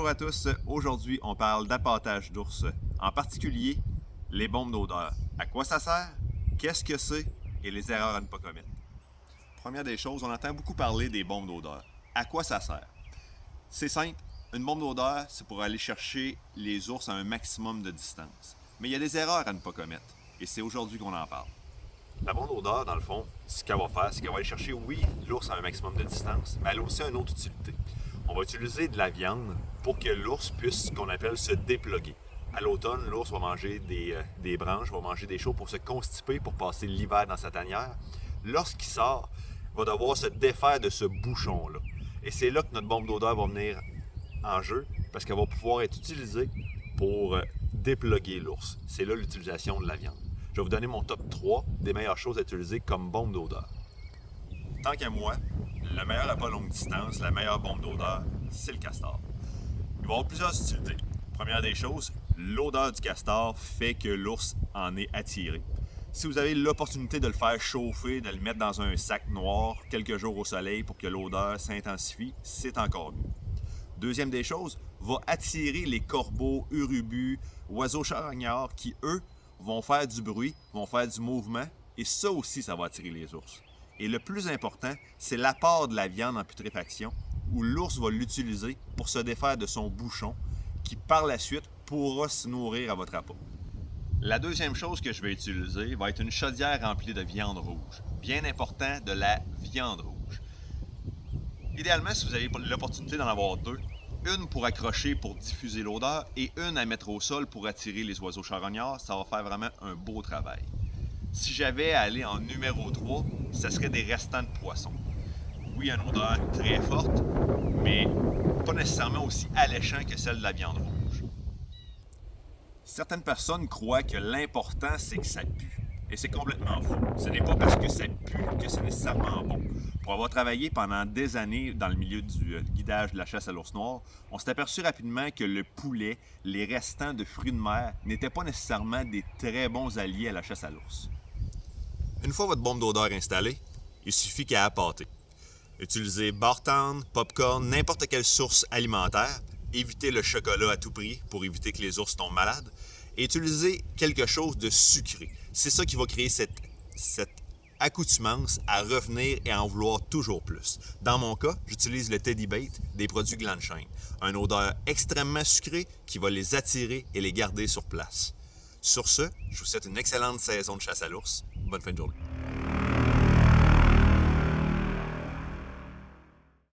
Bonjour à tous, aujourd'hui on parle d'appâtage d'ours, en particulier les bombes d'odeur. À quoi ça sert? Qu'est-ce que c'est? Et les erreurs à ne pas commettre. Première des choses, on entend beaucoup parler des bombes d'odeur. À quoi ça sert? C'est simple, une bombe d'odeur, c'est pour aller chercher les ours à un maximum de distance. Mais il y a des erreurs à ne pas commettre, et c'est aujourd'hui qu'on en parle. La bombe d'odeur, dans le fond, ce qu'elle va faire, c'est qu'elle va aller chercher, oui, l'ours à un maximum de distance, mais elle a aussi une autre utilité. On va utiliser de la viande pour que l'ours puisse, ce qu'on appelle, se déploguer. À l'automne, l'ours va manger des branches, va manger des choses pour se constiper, pour passer l'hiver dans sa tanière. Lorsqu'il sort, il va devoir se défaire de ce bouchon-là. Et c'est là que notre bombe d'odeur va venir en jeu, parce qu'elle va pouvoir être utilisée pour déploguer l'ours. C'est là l'utilisation de la viande. Je vais vous donner mon top 3 des meilleures choses à utiliser comme bombe d'odeur. Tant qu'à moi, le meilleur à pas longue distance, la meilleure bombe d'odeur, c'est le castor. Il va y avoir plusieurs utilités. Première des choses, l'odeur du castor fait que l'ours en est attiré. Si vous avez l'opportunité de le faire chauffer, de le mettre dans un sac noir quelques jours au soleil pour que l'odeur s'intensifie, c'est encore mieux. Deuxième des choses, va attirer les corbeaux, urubus, oiseaux charognards qui, eux, vont faire du bruit, vont faire du mouvement, et ça aussi, ça va attirer les ours. Et le plus important, c'est l'apport de la viande en putréfaction, où l'ours va l'utiliser pour se défaire de son bouchon, qui par la suite pourra se nourrir à votre appât. La deuxième chose que je vais utiliser va être une chaudière remplie de viande rouge. Bien important, de la viande rouge. Idéalement, si vous avez l'opportunité d'en avoir deux, une pour accrocher pour diffuser l'odeur et une à mettre au sol pour attirer les oiseaux charognards, ça va faire vraiment un beau travail. Si j'avais à aller en numéro 3, ce serait des restants de poisson. Oui, il y a une odeur très forte, mais pas nécessairement aussi alléchant que celle de la viande rouge. Certaines personnes croient que l'important, c'est que ça pue. Et c'est complètement faux. Ce n'est pas parce que ça pue que c'est nécessairement bon. Pour avoir travaillé pendant des années dans le milieu du guidage de la chasse à l'ours noir, on s'est aperçu rapidement que le poulet, les restants de fruits de mer, n'étaient pas nécessairement des très bons alliés à la chasse à l'ours. Une fois votre bombe d'odeur installée, il suffit qu'à appâter. Utilisez bartende, popcorn, n'importe quelle source alimentaire. Évitez le chocolat à tout prix pour éviter que les ours tombent malades. Et utilisez quelque chose de sucré. C'est ça qui va créer cette accoutumance à revenir et à en vouloir toujours plus. Dans mon cas, j'utilise le Teddy Bait des produits Glenshine. Une odeur extrêmement sucrée qui va les attirer et les garder sur place. Sur ce, je vous souhaite une excellente saison de chasse à l'ours. Bonne fin de journée.